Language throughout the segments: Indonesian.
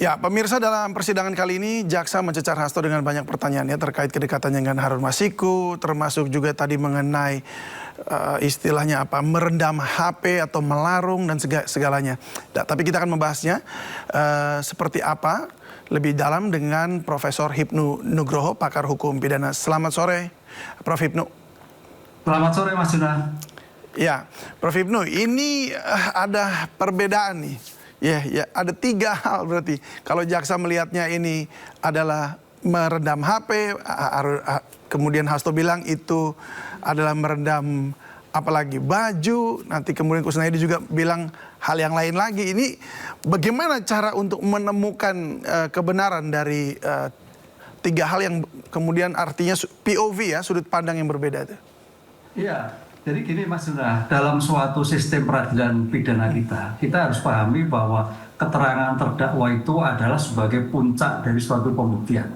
Ya, pemirsa, dalam persidangan kali ini jaksa mencecar Hasto dengan banyak pertanyaannya terkait kedekatannya dengan Harun Masiku, termasuk juga tadi mengenai istilahnya apa, merendam HP atau melarung dan segalanya. Tapi kita akan membahasnya seperti apa lebih dalam dengan Profesor Hipnu Nugroho, pakar hukum pidana. Selamat sore, Prof. Hipnu. Selamat sore, Mas Juna. Ya, Prof. Hipnu, ini ada perbedaan nih. Ya, ada 3 hal berarti. Kalau jaksa melihatnya ini adalah merendam HP, kemudian Hasto bilang itu adalah merendam apalagi baju, nanti kemudian Kusnaidi juga bilang hal yang lain lagi. Ini bagaimana cara untuk menemukan kebenaran dari 3 hal yang kemudian artinya POV ya, sudut pandang yang berbeda itu? Iya. Jadi gini Mas Juna, dalam suatu sistem peradilan pidana kita harus pahami bahwa keterangan terdakwa itu adalah sebagai puncak dari suatu pembuktian.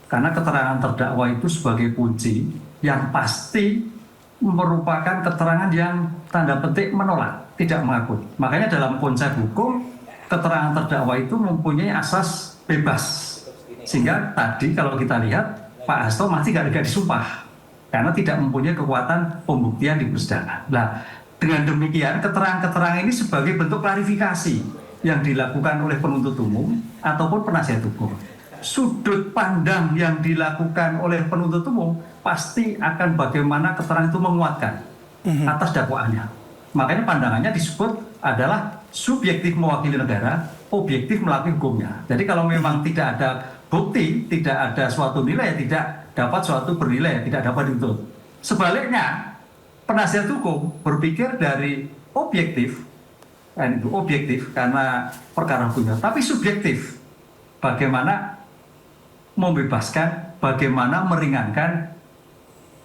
Karena keterangan terdakwa itu sebagai kunci yang pasti merupakan keterangan yang tanda petik menolak, tidak mengakui. Makanya dalam konsep hukum, keterangan terdakwa itu mempunyai asas bebas. Sehingga tadi kalau kita lihat, Pak Hasto masih tidak disumpah. Karena tidak mempunyai kekuatan pembuktian di persidangan. Nah, dengan demikian keterangan-keterangan ini sebagai bentuk klarifikasi yang dilakukan oleh penuntut umum ataupun penasihat hukum. Sudut pandang yang dilakukan oleh penuntut umum pasti akan bagaimana keterangan itu menguatkan atas dakwaannya. Makanya pandangannya disebut adalah subjektif mewakili negara, objektif melakukan hukumnya. Jadi kalau memang tidak ada bukti, tidak ada suatu nilai, tidak dapat suatu bernilai, tidak dapat dituntut. Sebaliknya, penasihat hukum berpikir dari objektif, dan itu objektif karena perkara hukumnya, tapi subjektif. Bagaimana membebaskan, bagaimana meringankan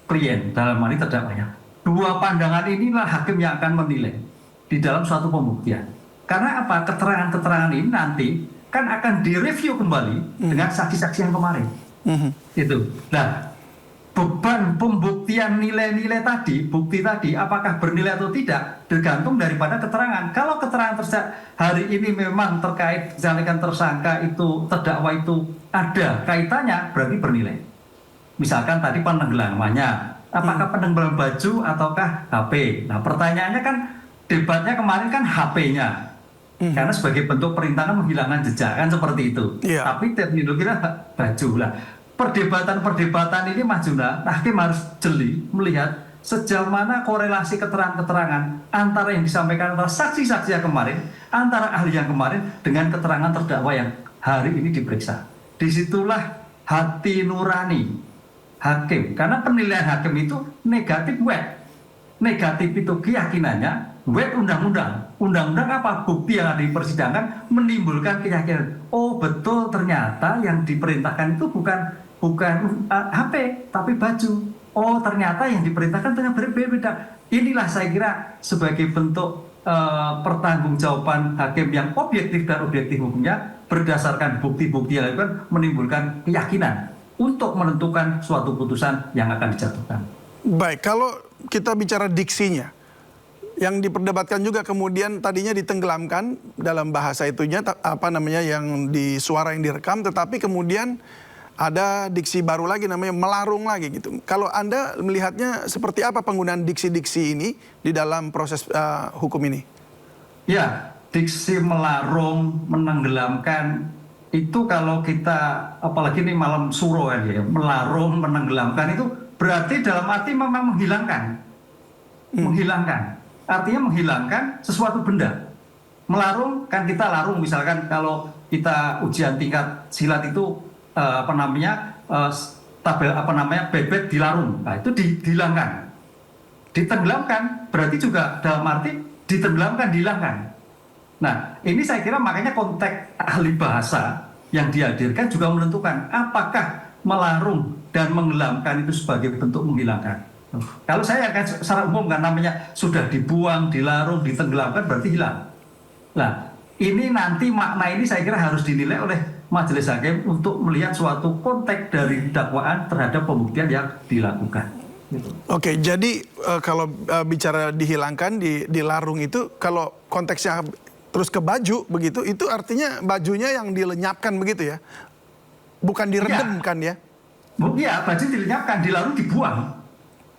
klien dalam hal ini terdakwanya. 2 pandangan inilah hakim yang akan menilai di dalam suatu pembuktian. Karena apa? Keterangan-keterangan ini nanti kan akan direview kembali dengan saksi-saksi yang kemarin. Itu. Nah, beban pembuktian nilai-nilai tadi, bukti tadi, apakah bernilai atau tidak, tergantung daripada keterangan. Kalau keterangan hari ini memang terkait misalkan tersangka itu, terdakwa itu ada kaitannya, berarti bernilai. Misalkan tadi penenggelamannya, apakah penenggelaman baju ataukah HP? Nah, pertanyaannya kan, debatnya kemarin kan HP-nya. Karena sebagai bentuk perintah menghilangkan jejak, kan seperti itu. Tapi terminologinya baju lah. Perdebatan-perdebatan ini Mas Juna, hakim harus jeli melihat sejauh mana korelasi keterangan-keterangan antara yang disampaikan antara saksi-saksi yang kemarin, antara ahli yang kemarin dengan keterangan terdakwa yang hari ini diperiksa. Disitulah hati nurani hakim. Karena penilaian hakim itu negatif wet. Negatif itu keyakinannya, wet undang-undang. Undang-undang apa? Bukti yang ada di persidangan menimbulkan keyakinan. Oh betul, ternyata yang diperintahkan itu bukan HP, tapi baju. Oh ternyata yang diperintahkan dengan berbeda. Inilah saya kira sebagai bentuk pertanggungjawaban hakim yang objektif dan objektif hukumnya berdasarkan bukti-bukti yang dilakukan menimbulkan keyakinan untuk menentukan suatu putusan yang akan dijatuhkan. Baik, kalau kita bicara diksinya, yang diperdebatkan juga kemudian tadinya ditenggelamkan dalam bahasa itunya, apa namanya, yang di suara yang direkam, tetapi kemudian ada diksi baru lagi namanya melarung lagi gitu. Kalau Anda melihatnya seperti apa penggunaan diksi-diksi ini di dalam proses hukum ini? Ya, diksi melarung, menenggelamkan, itu kalau kita, apalagi ini malam suro ya, melarung, menenggelamkan itu berarti dalam arti memang menghilangkan. Menghilangkan. Artinya menghilangkan sesuatu benda. Melarung, kan kita larung misalkan kalau kita ujian tingkat silat itu bebek dilarung. Nah, itu dihilangkan. Ditenggelamkan berarti juga dalam arti ditenggelamkan, dihilangkan. Nah, ini saya kira makanya konteks ahli bahasa yang dihadirkan juga menentukan apakah melarung dan menenggelamkan itu sebagai bentuk menghilangkan. Kalau saya akan secara umum kan namanya sudah dibuang, dilarung, ditenggelamkan berarti hilang. Nah, ini nanti makna ini saya kira harus dinilai oleh majelis hakim untuk melihat suatu konteks dari dakwaan terhadap pembuktian yang dilakukan. Oke, jadi kalau bicara dihilangkan, dilarung itu kalau konteksnya terus ke baju begitu, itu artinya bajunya yang dilenyapkan begitu ya, bukan direndam kan ya? Iya, baju dilenyapkan, dilarung dibuang.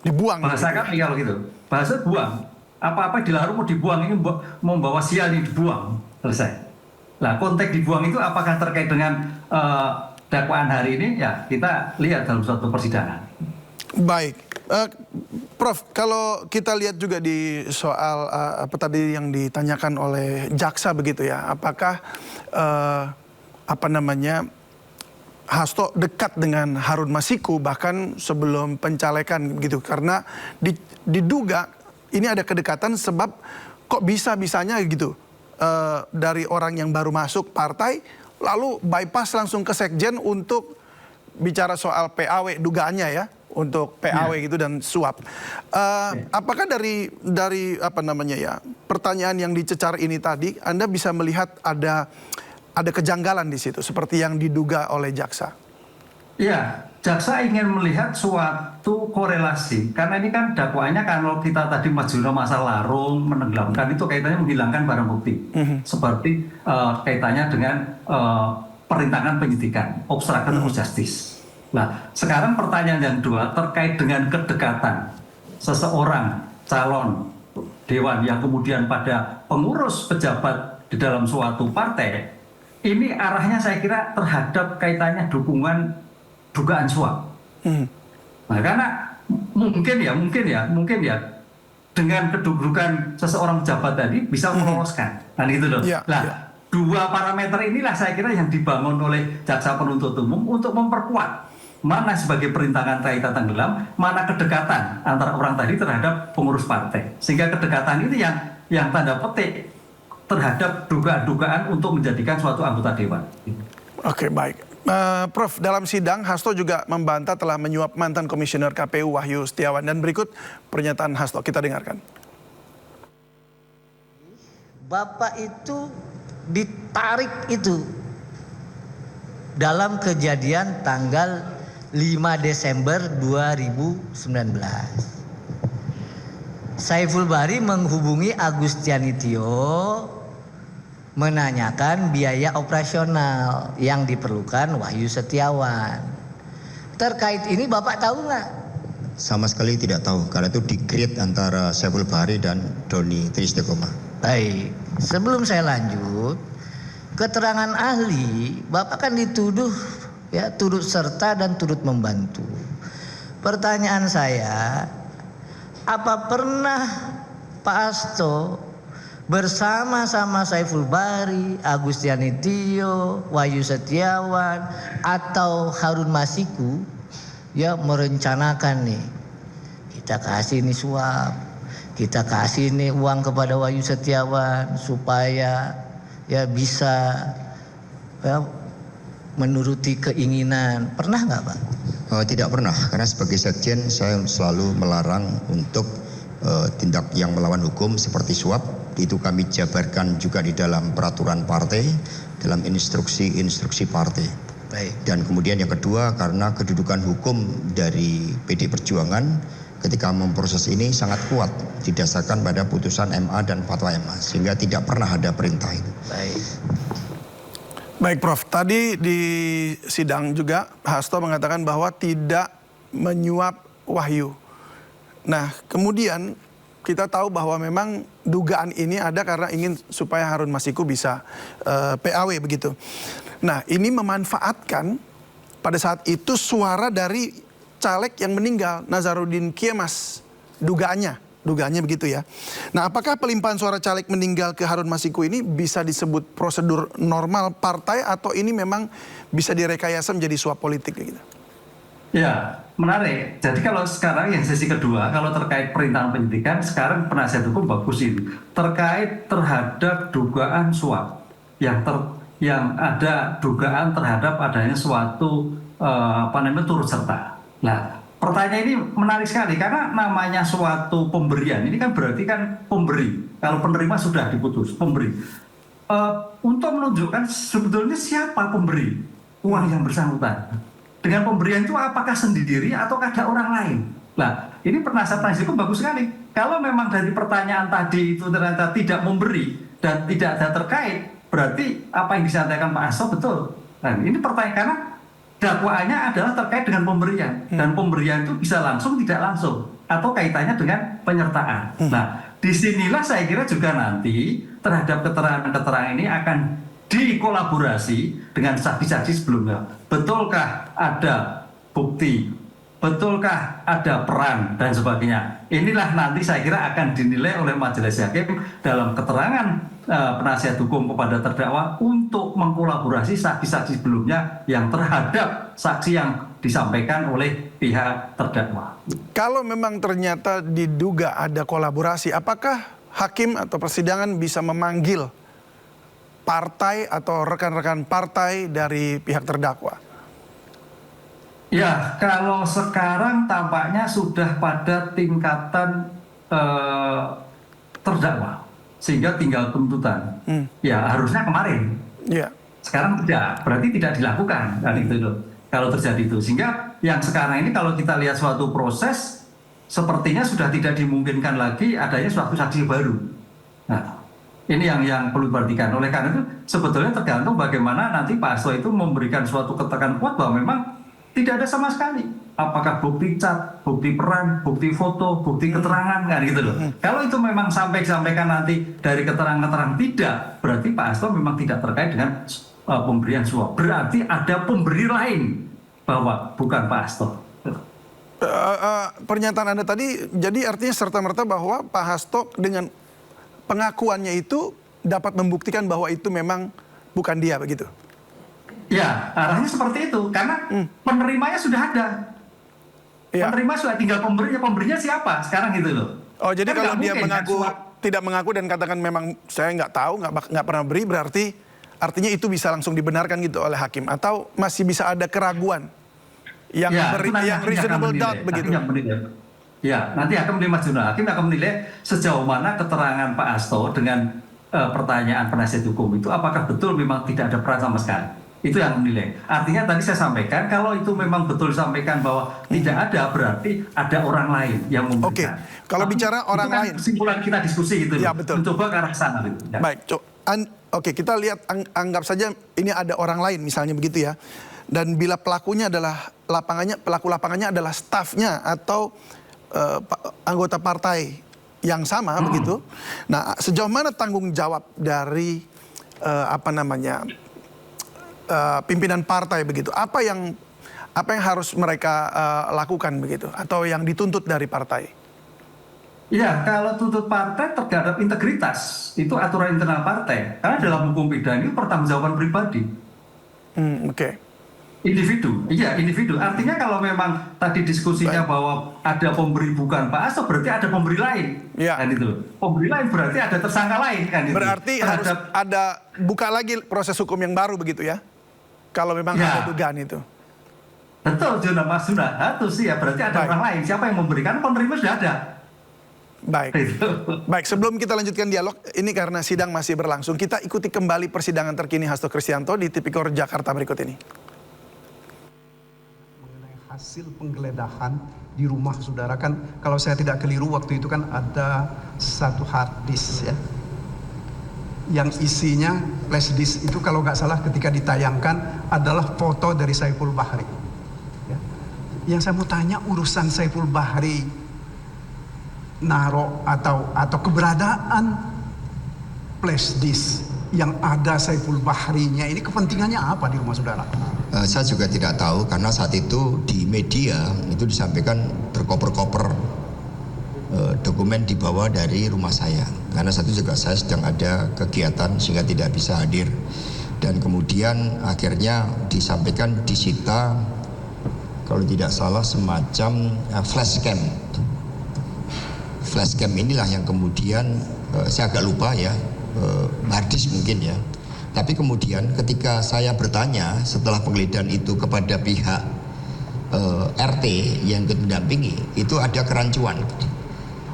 Dibuang. Bahasa gitu. kami kalau gitu, bahasa buang. Apa-apa dilarung mau dibuang, ini mau bawa sial ini dibuang, selesai. Nah, konteks dibuang itu apakah terkait dengan dakwaan hari ini? Ya, kita lihat dalam suatu persidangan. Baik, Prof, kalau kita lihat juga di soal apa tadi yang ditanyakan oleh jaksa begitu ya, apakah apa namanya Hasto dekat dengan Harun Masiku bahkan sebelum pencalekan gitu, karena diduga ini ada kedekatan sebab kok bisa-bisanya gitu dari orang yang baru masuk partai lalu bypass langsung ke sekjen untuk bicara soal PAW dugaannya ya, untuk PAW gitu dan suap. Apakah dari apa namanya ya, pertanyaan yang dicecar ini tadi Anda bisa melihat ada kejanggalan di situ seperti yang diduga oleh jaksa? Iya, jaksa ingin melihat suatu korelasi karena ini kan dakwaannya kalau kita tadi Majuna masa larung menenggelamkan itu kaitannya menghilangkan barang bukti seperti kaitannya dengan perintangan penyidikan obstruction of justice. Nah, sekarang pertanyaan yang kedua terkait dengan kedekatan seseorang calon dewan yang kemudian pada pengurus pejabat di dalam suatu partai. Ini arahnya saya kira terhadap kaitannya dugaan suap. Nah, karena mungkin ya dengan kedudukan seseorang pejabat tadi bisa meloloskan. Nah, itu loh. Dua parameter inilah saya kira yang dibangun oleh jaksa penuntut umum untuk memperkuat mana sebagai perintangan kaitan tenggelam, mana kedekatan antara orang tadi terhadap pengurus partai. Sehingga kedekatan itu yang tanda petik terhadap dugaan-dugaan untuk menjadikan suatu anggota dewan. Oke, baik. Prof, dalam sidang Hasto juga membantah telah menyuap mantan komisioner KPU Wahyu Setiawan, dan berikut pernyataan Hasto, kita dengarkan. Bapak itu ditarik itu dalam kejadian tanggal 5 Desember 2019. Saiful Bahri menghubungi Agustianitio menanyakan biaya operasional yang diperlukan Wahyu Setiawan. Terkait ini Bapak tahu nggak? Sama sekali tidak tahu, karena itu di-create antara Saiful Bahri dan Doni Tristekoma. Baik, sebelum saya lanjut, keterangan ahli, Bapak kan dituduh ya turut serta dan turut membantu. Pertanyaan saya, apa pernah Pak Hasto bersama-sama Saiful Bahri, Agustianitio, Wahyu Setiawan atau Harun Masiku ya merencanakan nih, kita kasih nih suap, kita kasih nih uang kepada Wahyu Setiawan supaya ya bisa ya, menuruti keinginan. Pernah nggak Pak? Tidak pernah, karena sebagai sekjen saya selalu melarang untuk tindak yang melawan hukum seperti suap. Itu kami jabarkan juga di dalam peraturan partai, dalam instruksi partai. Baik. Dan kemudian yang kedua, karena kedudukan hukum dari PD Perjuangan ketika memproses ini sangat kuat didasarkan pada putusan MA dan fatwa MA, sehingga tidak pernah ada perintah itu. Baik. Baik Prof, tadi di sidang juga Hasto mengatakan bahwa tidak menyuap Wahyu. Nah, kemudian kita tahu bahwa memang dugaan ini ada karena ingin supaya Harun Masiku bisa PAW begitu. Nah, ini memanfaatkan pada saat itu suara dari caleg yang meninggal, Nazarudin Kiemas, dugaannya begitu ya. Nah, apakah pelimpahan suara caleg meninggal ke Harun Masiku ini bisa disebut prosedur normal partai atau ini memang bisa direkayasa menjadi suap politik gitu? Ya, menarik. Jadi kalau sekarang yang sesi kedua, kalau terkait perintangan penyidikan, sekarang penasihat hukum bagus ini. Terkait terhadap dugaan suap, yang ada dugaan terhadap adanya suatu turut serta. Nah, pertanyaan ini menarik sekali karena namanya suatu pemberian. Ini kan berarti kan pemberi. Kalau penerima sudah diputus, pemberi. Untuk menunjukkan sebetulnya siapa pemberi uang yang bersangkutan. Dengan pemberian itu apakah sendiri atau ada orang lain? Nah, ini penasihat hukum bagus sekali. Kalau memang dari pertanyaan tadi itu ternyata tidak memberi, dan tidak ada terkait, berarti apa yang disampaikan Pak Hasto betul. Nah, ini pertanyaan karena dakwaannya adalah terkait dengan pemberian dan pemberian itu bisa langsung tidak langsung atau kaitannya dengan penyertaan. Nah, disinilah saya kira juga nanti terhadap keterangan-keterangan ini akan dikolaborasi dengan saksi-saksi sebelumnya. Betulkah ada bukti? Betulkah ada peran dan sebagainya? Inilah nanti saya kira akan dinilai oleh majelis hakim dalam keterangan penasihat hukum kepada terdakwa untuk mengkolaborasi saksi-saksi sebelumnya yang terhadap saksi yang disampaikan oleh pihak terdakwa. Kalau memang ternyata diduga ada kolaborasi, apakah hakim atau persidangan bisa memanggil partai atau rekan-rekan partai dari pihak terdakwa? Ya, kalau sekarang tampaknya sudah pada tingkatan terdakwa, sehingga tinggal tuntutan. Ya, harusnya kemarin. Ya. Sekarang tidak, berarti tidak dilakukan kan itu loh. Kalau terjadi itu, sehingga yang sekarang ini kalau kita lihat suatu proses, sepertinya sudah tidak dimungkinkan lagi adanya suatu saksi baru. Nah, ini yang perlu diperhatikan. Oleh karena itu, sebetulnya tergantung bagaimana nanti Pak Hasto itu memberikan suatu keterangan kuat bahwa memang tidak ada sama sekali. Apakah bukti cat, bukti peran, bukti foto, bukti keterangan, kan gitu loh. Kalau itu memang disampaikan nanti dari keterangan-keterangan tidak, berarti Pak Hasto memang tidak terkait dengan pemberian suap. Berarti ada pemberi lain bahwa bukan Pak Hasto. Pernyataan Anda tadi jadi artinya serta-merta bahwa Pak Hasto dengan pengakuannya itu dapat membuktikan bahwa itu memang bukan dia, begitu? Ya, arahnya seperti itu. Karena penerimanya sudah ada. Ya. Penerima sudah, tinggal pemberinya siapa sekarang gitu loh. Oh, jadi Kan kalau nggak dia mungkin, mengaku kan, tidak mengaku dan katakan memang saya nggak tahu, nggak pernah beri, berarti artinya itu bisa langsung dibenarkan gitu oleh hakim, atau masih bisa ada keraguan yang yang reasonable doubt begitu? Ya, nanti akan menilai Mas Juna. Hakim akan menilai sejauh mana keterangan Pak Hasto dengan pertanyaan penasihat hukum itu apakah betul memang tidak ada peran sama sekali. Itu yang menilai. Artinya tadi saya sampaikan kalau itu memang betul disampaikan bahwa tidak ada, berarti ada orang lain yang memberikan. Oke, kalau bicara orang itu kan lain, kesimpulan kita diskusi itu. Ya, betul. Mencoba ke arah sana. Gitu. Ya. Baik, oke, kita lihat anggap saja ini ada orang lain misalnya begitu ya. Dan bila pelaku lapangannya adalah stafnya atau anggota partai yang sama begitu. Nah, sejauh mana tanggung jawab dari pimpinan partai begitu? Apa yang harus mereka lakukan begitu? Atau yang dituntut dari partai? Ya, kalau tuntut partai terhadap integritas, itu aturan internal partai. Karena dalam hukum pidana itu pertanggungjawaban pribadi. Oke. Individu, iya individu. Artinya kalau memang tadi diskusinya bahwa ada pemberi bukan Pak Hasto, berarti ada pemberi lain. Ya. Kan itu. Pemberi lain berarti ada tersangka lain kan itu. Berarti harus ada buka lagi proses hukum yang baru begitu ya? Kalau memang ada dugaan itu. Betul, Mas Juna. Harus ya, berarti ada orang lain. Siapa yang memberikan? Penerima sudah ada. Baik. Baik, sebelum kita lanjutkan dialog, ini karena sidang masih berlangsung, kita ikuti kembali persidangan terkini Hasto Kristianto di Tipikor Jakarta berikut ini. Hasil penggeledahan di rumah saudara, kan kalau saya tidak keliru waktu itu kan ada satu hard disk ya, yang isinya flash disk itu kalau nggak salah ketika ditayangkan adalah foto dari Saiful Bahri ya. Yang saya mau tanya, urusan Saiful Bahri naro atau keberadaan flash disk yang ada Saiful Bahrinya ini kepentingannya apa di rumah saudara? Saya juga tidak tahu karena saat itu di media itu disampaikan berkoper-koper dokumen dibawa dari rumah saya. Karena saat itu juga saya sedang ada kegiatan sehingga tidak bisa hadir. Dan kemudian akhirnya disampaikan disita kalau tidak salah semacam flashcam. Flashcam inilah yang kemudian saya agak lupa ya, harddisk mungkin ya. Tapi kemudian ketika saya bertanya setelah penggeledahan itu kepada pihak RT yang ikut mendampingi, itu ada kerancuan.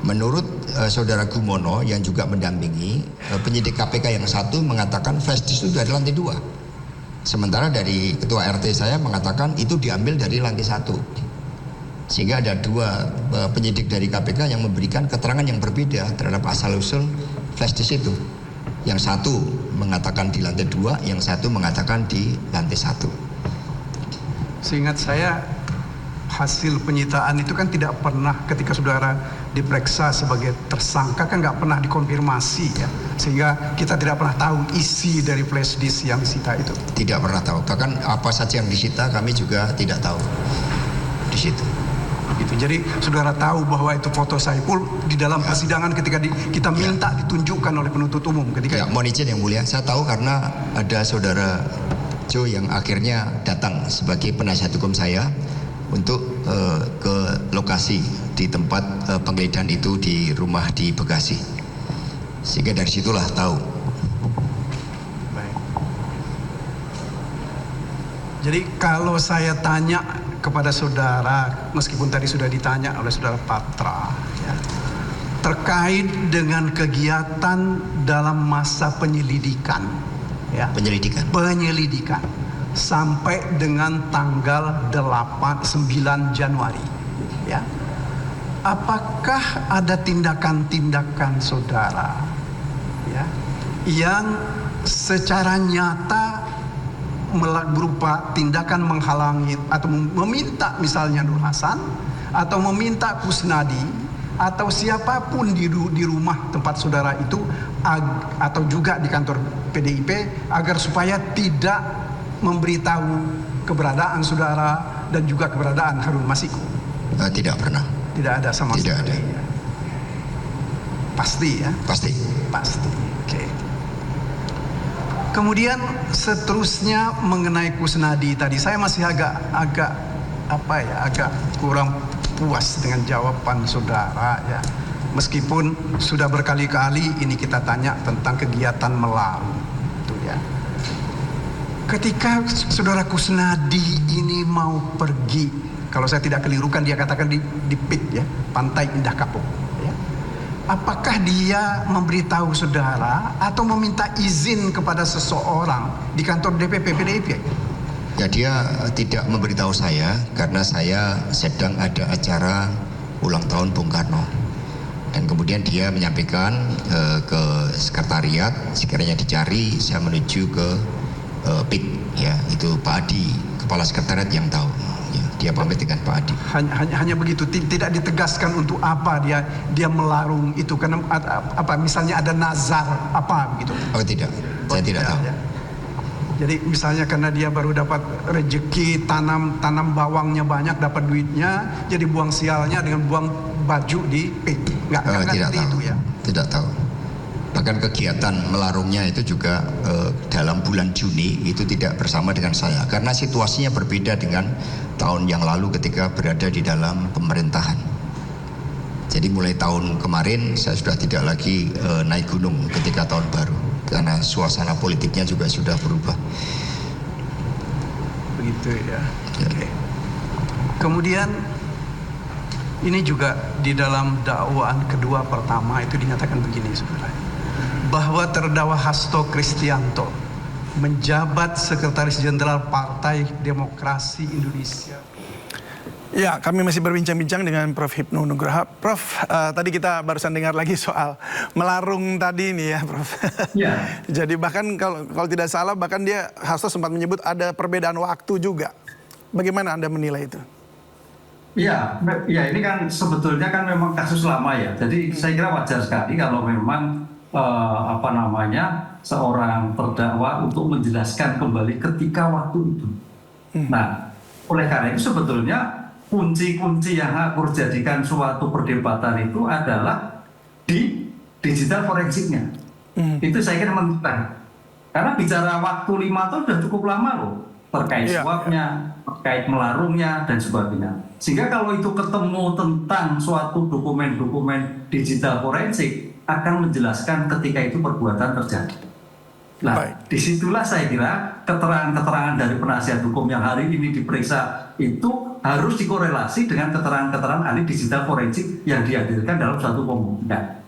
Menurut saudara Gumono yang juga mendampingi, penyidik KPK yang satu mengatakan flash disk itu dari lantai 2. Sementara dari ketua RT saya mengatakan itu diambil dari lantai 1. Sehingga ada dua penyidik dari KPK yang memberikan keterangan yang berbeda terhadap asal-usul flash disk itu. Yang satu mengatakan di lantai 2, yang satu mengatakan di lantai 1. Seingat saya hasil penyitaan itu kan tidak pernah ketika saudara diperiksa sebagai tersangka kan nggak pernah dikonfirmasi ya, sehingga kita tidak pernah tahu isi dari flash disk yang disita itu. Tidak pernah tahu, bahkan apa saja yang disita kami juga tidak tahu di situ. Gitu. Jadi saudara tahu bahwa itu foto Saiful di dalam persidangan ketika kita minta ditunjukkan oleh penuntut umum ketika Ya, mohon izin yang mulia, saya tahu karena ada saudara Jo yang akhirnya datang sebagai penasihat hukum saya untuk ke lokasi di tempat penggeledahan itu di rumah di Bekasi, sehingga dari situlah tahu. Baik. Jadi kalau saya tanya kepada saudara, meskipun tadi sudah ditanya oleh saudara Patra, ya, terkait dengan kegiatan dalam masa penyelidikan, ya, penyelidikan sampai dengan tanggal 9 Januari, ya, apakah ada tindakan-tindakan saudara, ya, yang secara nyata berupa tindakan menghalangi atau meminta misalnya Nur Hasan atau meminta Kusnadi atau siapapun di rumah tempat saudara itu atau juga di kantor PDIP agar supaya tidak memberitahu keberadaan saudara dan juga keberadaan Harun Masiku? Tidak pernah. Tidak ada sama Tidak sekali. ada. Pasti ya? Pasti. Pasti. Oke. Kemudian seterusnya mengenai Kusnadi tadi, saya masih agak kurang puas dengan jawaban saudara ya. Meskipun sudah berkali-kali ini kita tanya tentang kegiatan Melaru, itu ya. Ketika saudara Kusnadi ini mau pergi, kalau saya tidak keliru kan dia katakan di PIK ya, Pantai Indah Kapuk. Ya. Apakah dia memberitahu saudara atau meminta izin kepada seseorang di kantor DPP PDIP? Ya, dia tidak memberitahu saya karena saya sedang ada acara ulang tahun Bung Karno. Dan kemudian dia menyampaikan ke sekretariat, sekiranya dicari saya menuju ke PIK, ya, itu Pak Adi, kepala sekretariat yang tahu. Ya, dia pamit dengan Pak Adi. Hanya begitu, tidak ditegaskan untuk apa dia melarung itu, karena apa misalnya ada nazar apa begitu? Oh tidak, saya tidak tahu. Ya. Jadi misalnya karena dia baru dapat rezeki tanam bawangnya banyak, dapat duitnya, jadi buang sialnya dengan buang baju di PIK. Tidak tahu. Itu ya. Tidak tahu. Bahkan kegiatan melarungnya itu juga dalam bulan Juni itu tidak bersama dengan saya karena situasinya berbeda dengan tahun yang lalu ketika berada di dalam pemerintahan. Jadi mulai tahun kemarin saya sudah tidak lagi naik gunung ketika tahun baru karena suasana politiknya juga sudah berubah. Begitu ya. Ya. Oke. Kemudian ini juga di dalam dakwaan kedua pertama itu dinyatakan begini saudara, bahwa terdakwa Hasto Kristianto menjabat Sekretaris Jenderal Partai Demokrasi Indonesia. Ya, kami masih berbincang-bincang dengan Prof. Hipnu Nugraha. Prof, tadi kita barusan dengar lagi soal melarung tadi ini ya, Prof. Ya. Jadi bahkan kalau tidak salah, bahkan dia Hasto sempat menyebut ada perbedaan waktu juga. Bagaimana Anda menilai itu? Ya ini kan sebetulnya kan memang kasus lama ya. Jadi saya kira wajar sekali kalau memang seorang terdakwa untuk menjelaskan kembali ketika waktu itu. Nah, oleh karena itu sebetulnya kunci-kunci yang aku jadikan suatu perdebatan itu adalah di digital forensiknya. Itu saya kira menentukan. Karena bicara waktu 5 tahun sudah cukup lama loh, terkait swabnya, terkait melarungnya dan sebagainya. Sehingga kalau itu ketemu tentang suatu dokumen-dokumen digital forensik akan menjelaskan ketika itu perbuatan terjadi. Nah, disitulah saya kira keterangan-keterangan dari penasihat hukum yang hari ini diperiksa itu harus dikorelasi dengan keterangan-keterangan ahli digital forensik yang dihadirkan dalam suatu pembuktian.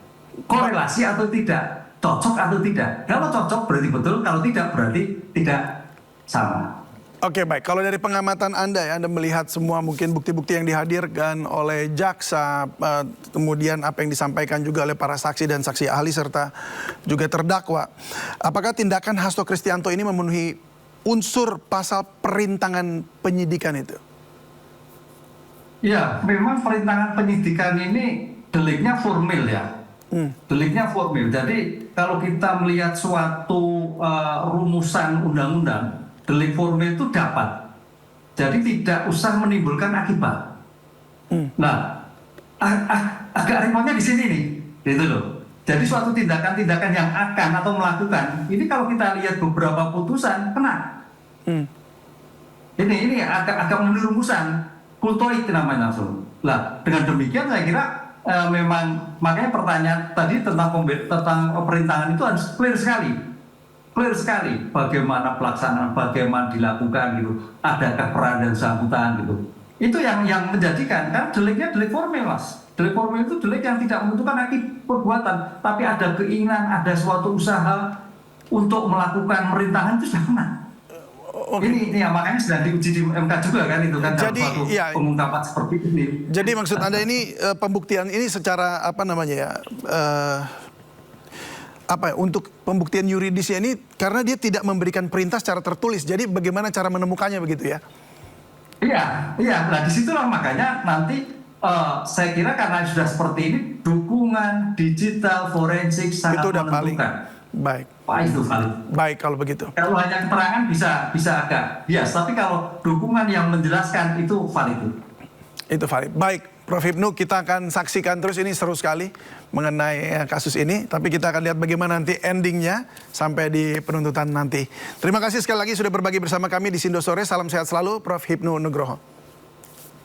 Korelasi atau tidak, cocok atau tidak. Kalau cocok berarti betul, kalau tidak berarti tidak sama. Oke, baik. Kalau dari pengamatan Anda ya, Anda melihat semua mungkin bukti-bukti yang dihadirkan oleh jaksa, kemudian apa yang disampaikan juga oleh para saksi dan saksi ahli serta juga terdakwa. Apakah tindakan Hasto Kristianto ini memenuhi unsur pasal perintangan penyidikan itu? Ya, memang perintangan penyidikan ini deliknya formil ya. Deliknya formil. Jadi kalau kita melihat suatu rumusan undang-undang, delik formil itu dapat. Jadi tidak usah menimbulkan akibat. Nah, agak repotnya di sini nih, gitu loh. Jadi suatu tindakan-tindakan yang akan atau melakukan, ini kalau kita lihat beberapa putusan, kena. Ini agak memenuhi rumusan, kultoid namanya langsung. Lah, dengan demikian saya kira memang makanya pertanyaan tadi tentang perintangan itu harus clear sekali. Clear sekali bagaimana pelaksanaan, bagaimana dilakukan gitu, adakah peran dan sambutan gitu. Itu yang menjadikan, kan deliknya delik formil Mas. Delik formil itu delik yang tidak menentukan akibat perbuatan, tapi ada keinginan, ada suatu usaha untuk melakukan perintangan itu sudah kena. Ini ya makanya sedang diuji di MK juga kan itu kan. Jadi suatu ya, pengungkapan seperti ini. Jadi maksud Anda ini pembuktian ini secara apa namanya ya? Untuk pembuktian yuridisnya ini karena dia tidak memberikan perintah secara tertulis. Jadi bagaimana cara menemukannya begitu ya? Iya. Nah disitulah makanya nanti saya kira karena sudah seperti ini dukungan digital forensik sangat Itu udah paling menentukan. baik. Wah itu valid. Baik kalau begitu. Kalau hanya keterangan bisa agak bias, tapi kalau dukungan yang menjelaskan itu valid. Itu valid. Baik, Prof. Hipnu, kita akan saksikan terus, ini seru sekali mengenai kasus ini. Tapi kita akan lihat bagaimana nanti endingnya sampai di penuntutan nanti. Terima kasih sekali lagi sudah berbagi bersama kami di Sindo Sore. Salam sehat selalu, Prof. Hipnu Nugroho.